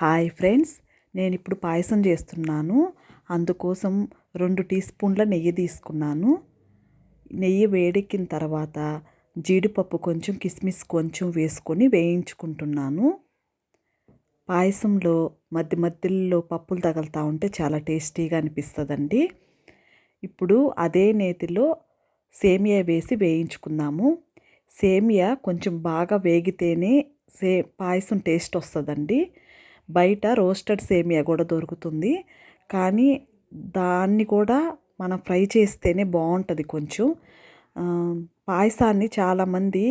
Hi friends, నేను ఇప్పుడు పాయసం చేస్తున్నాను. అందుకోసం 2 టీ స్పూన్ల నెయ్యి తీసుకున్నాను. నెయ్యి వేడెక్కిన తర్వాత జీడిపప్పు కొంచెం, కిస్మిస్ కొంచెం వేసుకొని వేయించుకుంటున్నాను. పాయసంలో మధ్య మధ్యలో పప్పులు తగులుతూ ఉంటే చాలా టేస్టీగా అనిపిస్తుందండి. ఇప్పుడు అదే నేతిలో సేమియా వేసి వేయించుకుందాము. సేమియా కొంచెం బాగా వేగితేనే పాయసం టేస్ట్ వస్తుందండి. బయట రోస్టెడ్ సేమియా కూడా దొరుకుతుంది, కానీ దాన్ని కూడా మనం ఫ్రై చేస్తేనే బాగుంటుంది. కొంచెం పాయసాన్ని చాలామంది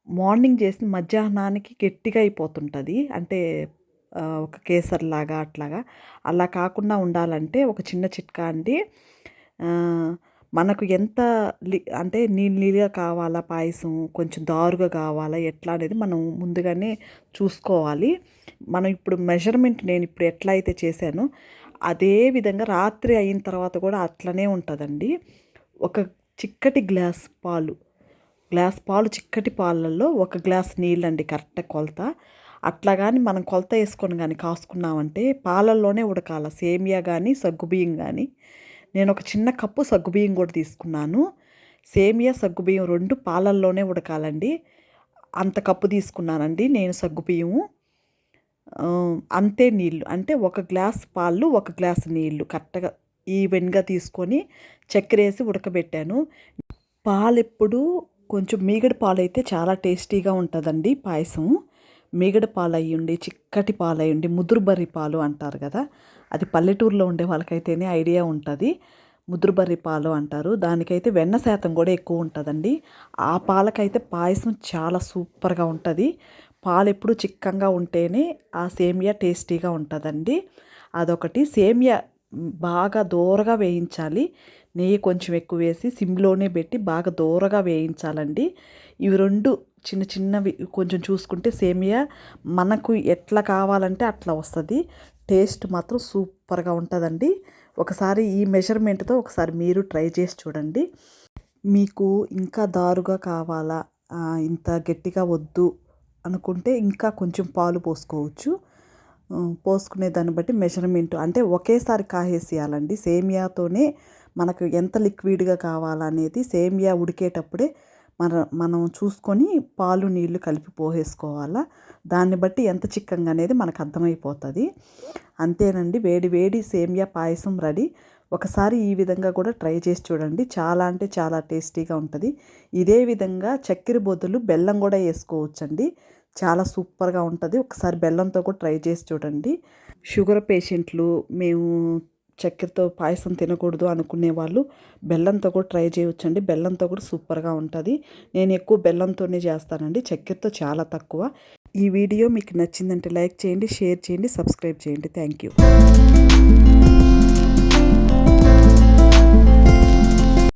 మార్నింగ్ చేసి మధ్యాహ్నానికి గట్టిగా అయిపోతుంటుంది, అంటే ఒక కేసరిలాగా అట్లాగా. అలా కాకుండా ఉండాలంటే ఒక చిన్న చిట్కా అండి. మనకు ఎంత అంటే నీళ్ళగా కావాలా పాయసం, కొంచెం దారుగా కావాలా ఎట్లా అనేది మనం ముందుగానే చూసుకోవాలి. మనం ఇప్పుడు మెజర్మెంట్ నేను ఇప్పుడు ఎట్లా అయితే చేశానో అదే విధంగా రాత్రి అయిన తర్వాత కూడా అట్లనే ఉంటుందండి. ఒక చిక్కటి గ్లాస్ పాలు చిక్కటి పాలల్లో 1 గ్లాస్ నీళ్ళండి కరెక్ట్ కొలత. అట్లా కానీ మనం కొలత వేసుకొని కానీ కాసుకున్నామంటే పాలల్లోనే ఉడకాల సేమియా కానీ సగ్గుబియ్యం కానీ. నేను ఒక చిన్న కప్పు సగ్గుబియ్యం కూడా తీసుకున్నాను. సేమియా సగ్గుబియ్యం 2 పాలల్లోనే ఉడకాలండి. అంత కప్పు తీసుకున్నానండి నేను సగ్గుబియ్యము. అంతే నీళ్ళు, అంటే 1 గ్లాస్ పాలు 1 గ్లాస్ నీళ్ళు కరెక్ట్గా ఈవెన్గా తీసుకొని చక్కెర వేసి ఉడకబెట్టాను. పాలు ఎప్పుడు కొంచెం మీగడ పాలు అయితే చాలా టేస్టీగా ఉంటుందండి పాయసం. మీగడ పాలు అయ్యుండి, చిక్కటి పాలు అయ్యుండి, ముదురుబర్రి పాలు అంటారు కదా, అది పల్లెటూరులో ఉండే వాళ్ళకైతేనే ఐడియా ఉంటుంది. ముదురుబర్రి పాలు అంటారు. దానికైతే వెన్న శాతం కూడా ఎక్కువ ఉంటుందండి. ఆ పాలకైతే పాయసం చాలా సూపర్గా ఉంటుంది. పాలు ఎప్పుడు చిక్కంగా ఉంటేనే ఆ సేమియా టేస్టీగా ఉంటుందండి. అదొకటి. సేమియా బాగా దోరగా వేయించాలి. నెయ్యి కొంచెం ఎక్కువ వేసి సిమ్లోనే పెట్టి బాగా దోరగా వేయించాలండి. ఇవి 2 చిన్న చిన్నవి కొంచెం చూసుకుంటే సేమియా మనకు ఎట్లా కావాలంటే అట్లా వస్తుంది. టేస్ట్ మాత్రం సూపర్గా ఉంటుందండి. ఒకసారి ఈ మెజర్మెంట్తో ఒకసారి మీరు ట్రై చేసి చూడండి. మీకు ఇంకా దారుగా కావాలా, ఇంత గట్టిగా వద్దు అనుకుంటే ఇంకా కొంచెం పాలు పోసుకోవచ్చు. పోసుకునే దాన్ని బట్టి మెజర్మెంట్ అంటే ఒకేసారి కాసేయాలండి. సేమియాతోనే మనకు ఎంత లిక్విడ్గా కావాలనేది సేమియా ఉడికేటప్పుడే మనం చూసుకొని పాలు నీళ్లు కలిపి పోసేసుకోవాలా. దాన్ని బట్టి ఎంత చిక్కంగా అనేది మనకు అర్థమైపోతుంది. అంతేనండి, వేడి వేడి సేమియా పాయసం రెడీ. ఒకసారి ఈ విధంగా కూడా ట్రై చేసి చూడండి. చాలా అంటే చాలా టేస్టీగా ఉంటుంది. ఇదే విధంగా చక్కెర బదులు బెల్లం కూడా వేసుకోవచ్చండి. చాలా సూపర్గా ఉంటుంది. ఒకసారి బెల్లంతో కూడా ట్రై చేసి చూడండి. షుగర్ పేషెంట్లు, మేము చక్కెరతో పాయసం తినకూడదు అనుకునే వాళ్ళు బెల్లంతో కూడా ట్రై చేయవచ్చండి. బెల్లంతో కూడా సూపర్గా ఉంటుంది. నేను ఎక్కువ బెల్లంతోనే చేస్తానండి, చక్కెరతో చాలా తక్కువ. ఈ వీడియో మీకు నచ్చిందంటే లైక్ చేయండి, షేర్ చేయండి, సబ్స్క్రైబ్ చేయండి. Thank you.